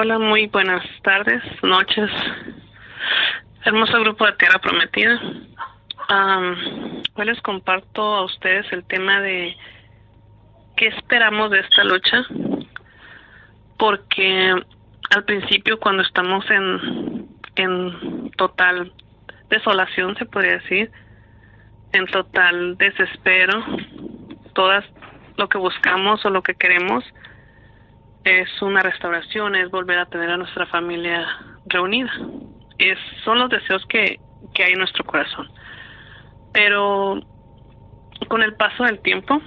Hola, muy buenas tardes, noches. Hermoso grupo de Tierra Prometida. Hoy les comparto a ustedes el tema de qué esperamos de esta lucha, porque al principio, cuando estamos en total desolación, se podría decir, en total desespero, todas lo que buscamos o lo que queremos es una restauración, es volver a tener a nuestra familia reunida. Son los deseos que hay en nuestro corazón. Pero con el paso del tiempo,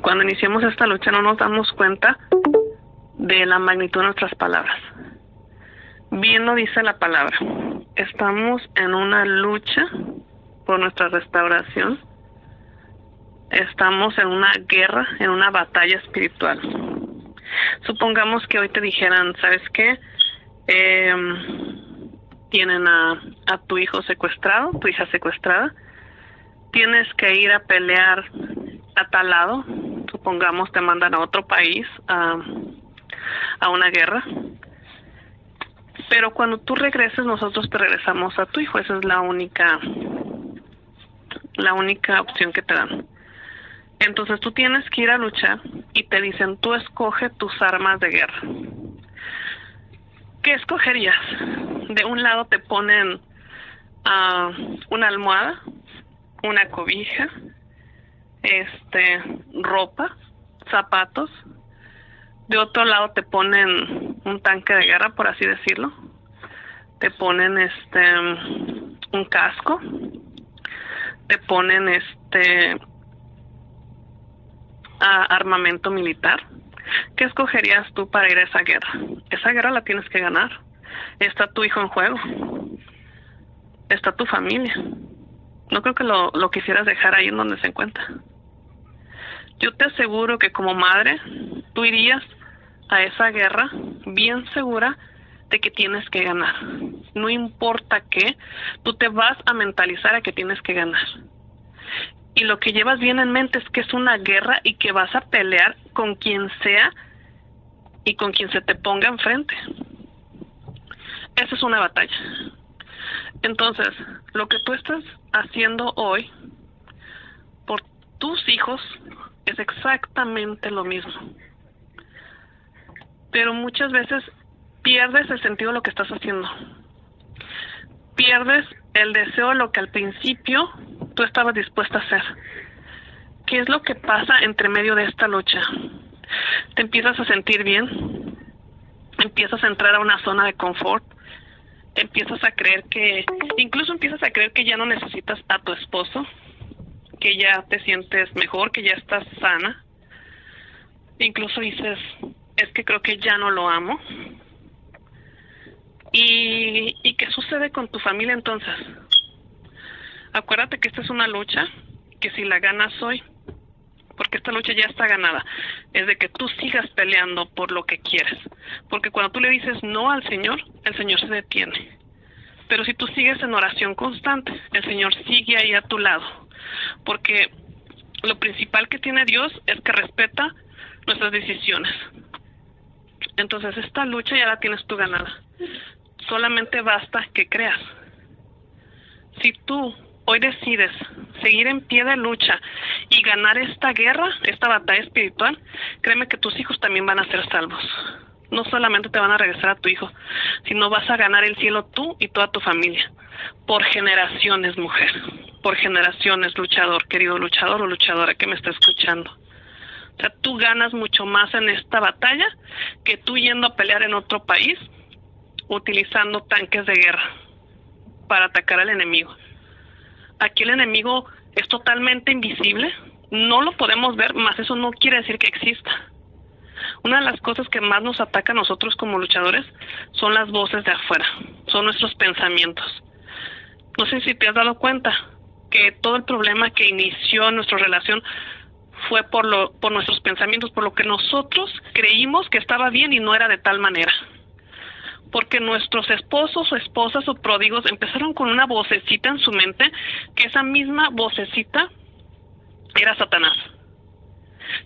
cuando iniciamos esta lucha, no nos damos cuenta de la magnitud de nuestras palabras. Bien lo dice la palabra. Estamos en una lucha por nuestra restauración. Estamos en una guerra, en una batalla espiritual. Supongamos que hoy te dijeran, ¿sabes qué? Tienen a tu hijo secuestrado, tu hija secuestrada. Tienes que ir a pelear a tal lado. Supongamos te mandan a otro país a una guerra. Pero cuando tú regreses, nosotros te regresamos a tu hijo. Esa es la única opción que te dan. Entonces tú tienes que ir a luchar y te dicen, tú escoge tus armas de guerra. ¿Qué escogerías? De un lado te ponen una almohada, una cobija, ropa, zapatos. De otro lado te ponen un tanque de guerra, por así decirlo. Te ponen un casco. Te ponen armamento militar. ¿Qué escogerías tú para ir a esa guerra? Esa guerra la tienes que ganar. Está tu hijo en juego. Está tu familia. No creo que lo quisieras dejar ahí en donde se encuentra. Yo te aseguro que como madre, tú irías a esa guerra bien segura de que tienes que ganar. No importa qué, tú te vas a mentalizar a que tienes que ganar. Y lo que llevas bien en mente es que es una guerra y que vas a pelear con quien sea y con quien se te ponga enfrente. Esa es una batalla. Entonces, lo que tú estás haciendo hoy por tus hijos es exactamente lo mismo. Pero muchas veces pierdes el sentido de lo que estás haciendo. Pierdes el deseo de lo que al principio tú estabas dispuesta a hacer. ¿Qué es lo que pasa entre medio de esta lucha? Te empiezas a sentir bien, empiezas a entrar a una zona de confort, empiezas a creer que ya no necesitas a tu esposo, que ya te sientes mejor, que ya estás sana. Incluso dices, es que creo que ya no lo amo. ¿Y qué sucede con tu familia entonces? Acuérdate que esta es una lucha que si la ganas hoy, porque esta lucha ya está ganada, es de que tú sigas peleando por lo que quieres. Porque cuando tú le dices no al Señor, el Señor se detiene. Pero si tú sigues en oración constante, el Señor sigue ahí a tu lado. Porque lo principal que tiene Dios es que respeta nuestras decisiones. Entonces esta lucha ya la tienes tú ganada. Solamente basta que creas. Si tú hoy decides seguir en pie de lucha y ganar esta guerra, esta batalla espiritual, créeme que tus hijos también van a ser salvos. No solamente te van a regresar a tu hijo, sino vas a ganar el cielo tú y toda tu familia. Por generaciones, mujer. Por generaciones, luchador, querido luchador o luchadora que me está escuchando. O sea, tú ganas mucho más en esta batalla que tú yendo a pelear en otro país utilizando tanques de guerra para atacar al enemigo. Aquí el enemigo es totalmente invisible, no lo podemos ver, más eso no quiere decir que exista. Una de las cosas que más nos ataca a nosotros como luchadores son las voces de afuera, son nuestros pensamientos. No sé si te has dado cuenta que todo el problema que inició nuestra relación fue por nuestros pensamientos, por lo que nosotros creímos que estaba bien y no era de tal manera. Porque nuestros esposos o esposas o pródigos empezaron con una vocecita en su mente, que esa misma vocecita era Satanás.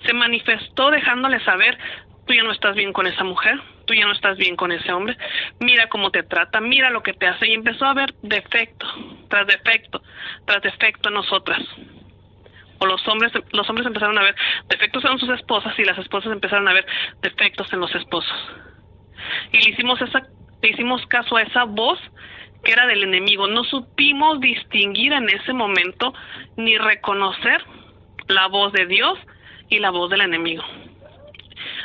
Se manifestó dejándole saber, tú ya no estás bien con esa mujer, tú ya no estás bien con ese hombre, mira cómo te trata, mira lo que te hace, y empezó a ver defecto, tras defecto, tras defecto en nosotras. O los hombres empezaron a ver defectos en sus esposas y las esposas empezaron a ver defectos en los esposos. Y le hicimos caso a esa voz que era del enemigo. No supimos distinguir en ese momento ni reconocer la voz de Dios y la voz del enemigo.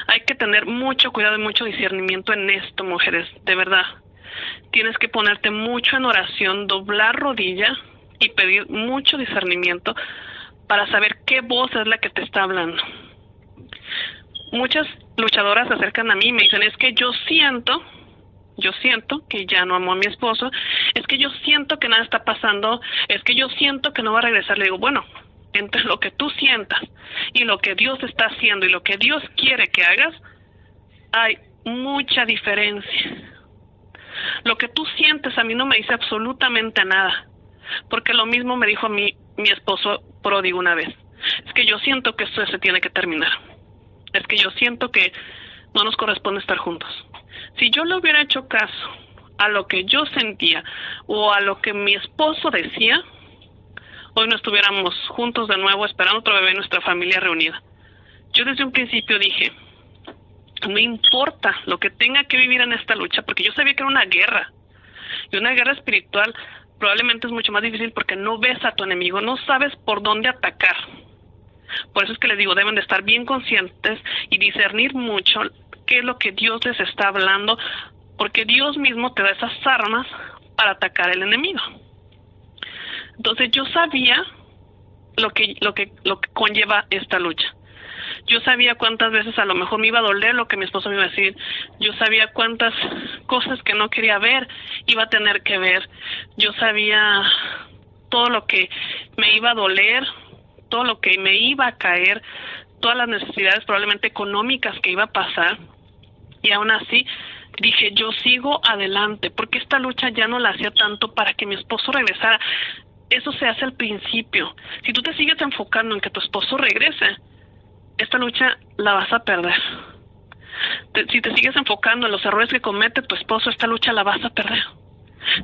Hay que tener mucho cuidado y mucho discernimiento en esto, mujeres, de verdad. Tienes que ponerte mucho en oración, doblar rodilla y pedir mucho discernimiento para saber qué voz es la que te está hablando. Muchas luchadoras se acercan a mí y me dicen, es que yo siento que ya no amo a mi esposo, es que yo siento que nada está pasando, es que yo siento que no va a regresar. Le digo, bueno, entre lo que tú sientas y lo que Dios está haciendo y lo que Dios quiere que hagas, hay mucha diferencia. Lo que tú sientes a mí no me dice absolutamente nada, porque lo mismo me dijo a mí mi esposo pródigo una vez. Es que yo siento que esto se tiene que terminar. Es que yo siento que no nos corresponde estar juntos. Si yo le hubiera hecho caso a lo que yo sentía o a lo que mi esposo decía, hoy no estuviéramos juntos de nuevo esperando otro bebé en nuestra familia reunida. Yo desde un principio dije, no importa lo que tenga que vivir en esta lucha, porque yo sabía que era una guerra. Y una guerra espiritual probablemente es mucho más difícil porque no ves a tu enemigo, no sabes por dónde atacar. Por eso es que les digo, deben de estar bien conscientes y discernir mucho qué es lo que Dios les está hablando, porque Dios mismo te da esas armas para atacar al enemigo. Entonces yo sabía lo que conlleva esta lucha. Yo sabía cuántas veces a lo mejor me iba a doler lo que mi esposo me iba a decir. Yo sabía cuántas cosas que no quería ver iba a tener que ver. Yo sabía todo lo que me iba a doler, todo lo que me iba a caer, todas las necesidades probablemente económicas que iba a pasar. Y aún así dije, yo sigo adelante, porque esta lucha ya no la hacía tanto para que mi esposo regresara. Eso se hace al principio. Si tú te sigues enfocando en que tu esposo regrese, esta lucha la vas a perder. Si te sigues enfocando en los errores que comete tu esposo, esta lucha la vas a perder.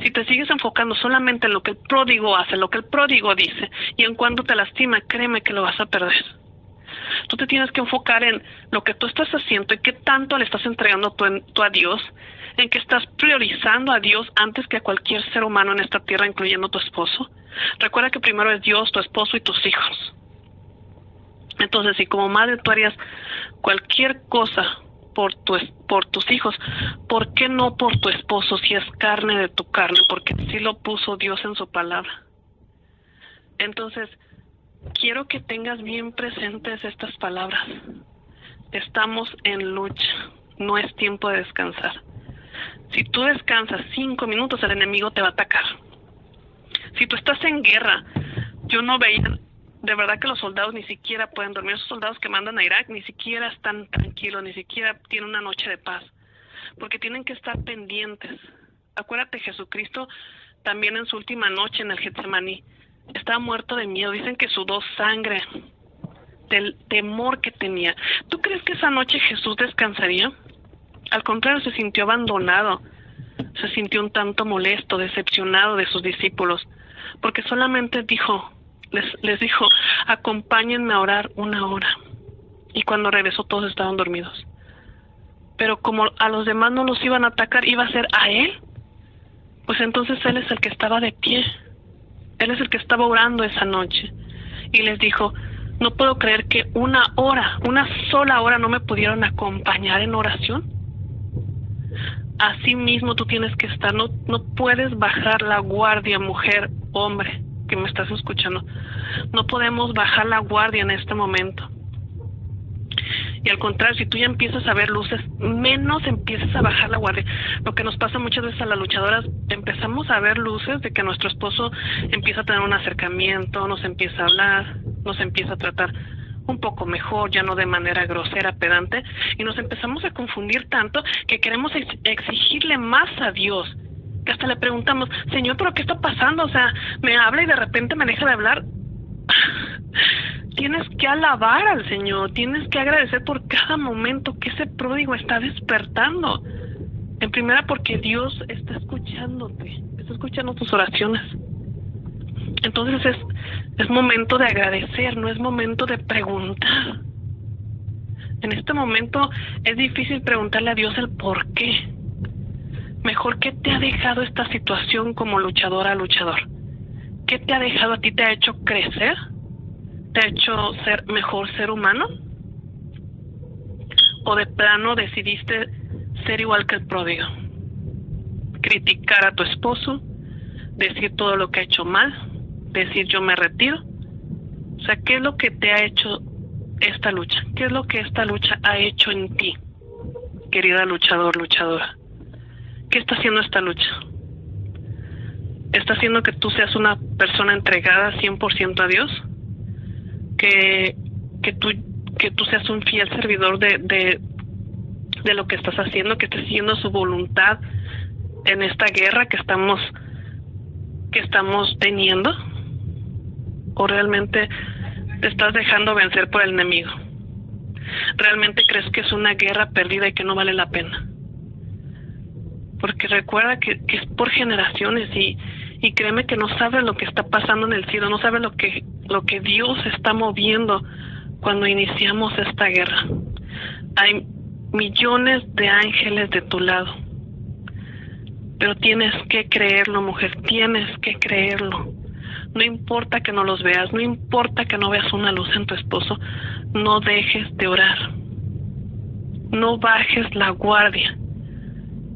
Si te sigues enfocando solamente en lo que el pródigo hace, lo que el pródigo dice, y en cuanto te lastima, créeme que lo vas a perder. Tú te tienes que enfocar en lo que tú estás haciendo y qué tanto le estás entregando tú a Dios, en que estás priorizando a Dios antes que a cualquier ser humano en esta tierra, incluyendo tu esposo. Recuerda que primero es Dios, tu esposo y tus hijos. Entonces, si como madre tú harías cualquier cosa por tus hijos, ¿por qué no por tu esposo si es carne de tu carne? Porque sí lo puso Dios en su palabra. Entonces, quiero que tengas bien presentes estas palabras. Estamos en lucha, no es tiempo de descansar. Si tú descansas 5 minutos, el enemigo te va a atacar. Si tú estás en guerra, yo no veía, de verdad que los soldados ni siquiera pueden dormir. Esos soldados que mandan a Irak ni siquiera están tranquilos, ni siquiera tienen una noche de paz, porque tienen que estar pendientes. Acuérdate, Jesucristo también en su última noche en el Getsemaní estaba muerto de miedo. Dicen que sudó sangre del temor que tenía. ¿Tú crees que esa noche Jesús descansaría? Al contrario, se sintió abandonado, se sintió un tanto molesto, decepcionado de sus discípulos, porque solamente les dijo, acompáñenme a orar 1 hora. Y cuando regresó todos estaban dormidos. Pero como a los demás no los iban a atacar, iba a ser a él, pues entonces él es el que estaba de pie. Él es el que estaba orando esa noche. Y les dijo, no puedo creer que 1 hora, 1 sola hora no me pudieron acompañar en oración. Así mismo tú tienes que estar, no puedes bajar la guardia, mujer, hombre, que me estás escuchando. No podemos bajar la guardia en este momento. Y al contrario, si tú ya empiezas a ver luces, menos empiezas a bajar la guardia. Lo que nos pasa muchas veces a las luchadoras, empezamos a ver luces de que nuestro esposo empieza a tener un acercamiento, nos empieza a hablar, nos empieza a tratar un poco mejor, ya no de manera grosera, pedante, y nos empezamos a confundir tanto que queremos exigirle más a Dios, que hasta le preguntamos, Señor, ¿pero qué está pasando? O sea, me habla y de repente me deja de hablar. tienes que alabar al Señor, tienes que agradecer por cada momento que ese pródigo está despertando. En primera, porque Dios está escuchándote, está escuchando tus oraciones. Entonces es momento de agradecer, no es momento de preguntar. En este momento es difícil preguntarle a Dios el por qué. Mejor, ¿qué te ha dejado esta situación como luchadora, luchador? ¿Qué te ha dejado a ti? ¿Te ha hecho crecer? ¿Te ha hecho ser mejor ser humano? ¿O de plano decidiste ser igual que el pródigo? Criticar a tu esposo, decir todo lo que ha hecho mal, decir yo me retiro. O sea, ¿qué es lo que te ha hecho esta lucha? ¿Qué es lo que esta lucha ha hecho en ti, querida luchador, luchadora? ¿Qué está haciendo esta lucha? ¿Está haciendo que tú seas una persona entregada 100% a Dios? ¿Que tú seas un fiel servidor de lo que estás haciendo? ¿Que estés siguiendo su voluntad en esta guerra que estamos teniendo? ¿O realmente te estás dejando vencer por el enemigo? ¿Realmente crees que es una guerra perdida y que no vale la pena? Porque recuerda que es por generaciones y créeme que no sabes lo que está pasando en el cielo, no sabes lo que Dios está moviendo cuando iniciamos esta guerra. Hay millones de ángeles de tu lado, pero tienes que creerlo, mujer, tienes que creerlo. No importa que no los veas, no importa que no veas una luz en tu esposo, no dejes de orar. No bajes la guardia.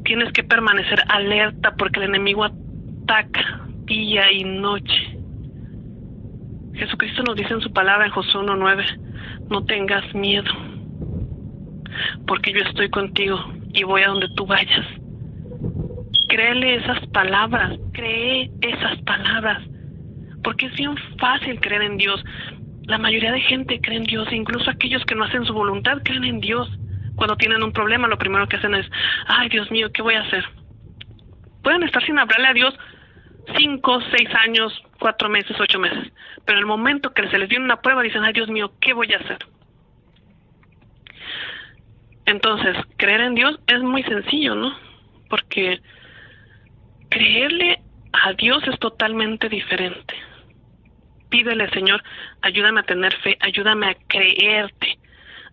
Tienes que permanecer alerta porque el enemigo ataca día y noche. Jesucristo nos dice en su palabra en Josué 1:9, no tengas miedo, porque yo estoy contigo y voy a donde tú vayas. Créele esas palabras, cree esas palabras, porque es bien fácil creer en Dios. La mayoría de gente cree en Dios, incluso aquellos que no hacen su voluntad creen en Dios. Cuando tienen un problema, lo primero que hacen es, ay, Dios mío, ¿qué voy a hacer? Pueden estar sin hablarle a Dios 5, 6 años, 4 meses, 8 meses. Pero en el momento que se les viene una prueba, dicen, ay, Dios mío, ¿qué voy a hacer? Entonces, creer en Dios es muy sencillo, ¿no? Porque creerle a Dios es totalmente diferente. Pídele, Señor, ayúdame a tener fe, ayúdame a creerte.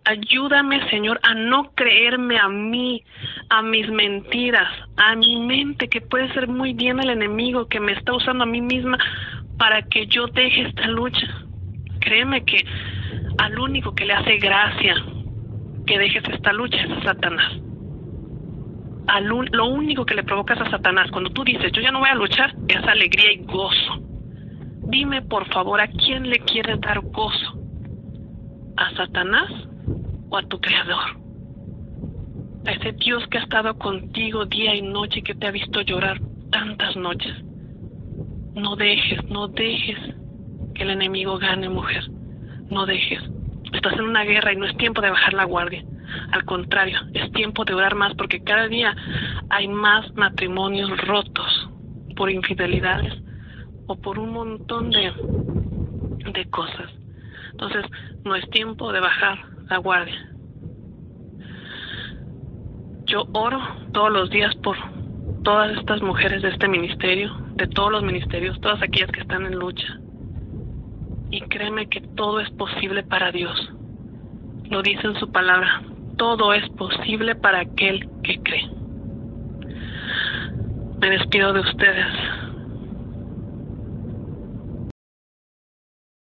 Ayúdame, Señor, a no creerme a mí, a mis mentiras, a mi mente, que puede ser muy bien el enemigo que me está usando a mí misma para que yo deje esta lucha. Créeme que al único que le hace gracia que dejes esta lucha es a Satanás. Lo único que le provocas a Satanás cuando tú dices, yo ya no voy a luchar, es alegría y gozo. Dime, por favor, ¿a quién le quieres dar gozo? ¿A Satanás o a tu Creador? A ese Dios que ha estado contigo día y noche y que te ha visto llorar tantas noches. No dejes que el enemigo gane, mujer. No dejes. Estás en una guerra y no es tiempo de bajar la guardia. Al contrario, es tiempo de orar más porque cada día hay más matrimonios rotos por infidelidades o por un montón de cosas. Entonces, no es tiempo de bajar la guardia. Yo oro todos los días por todas estas mujeres de este ministerio, de todos los ministerios, todas aquellas que están en lucha. Y créeme que todo es posible para Dios. Lo dice en su palabra, todo es posible para aquel que cree. Me despido de ustedes.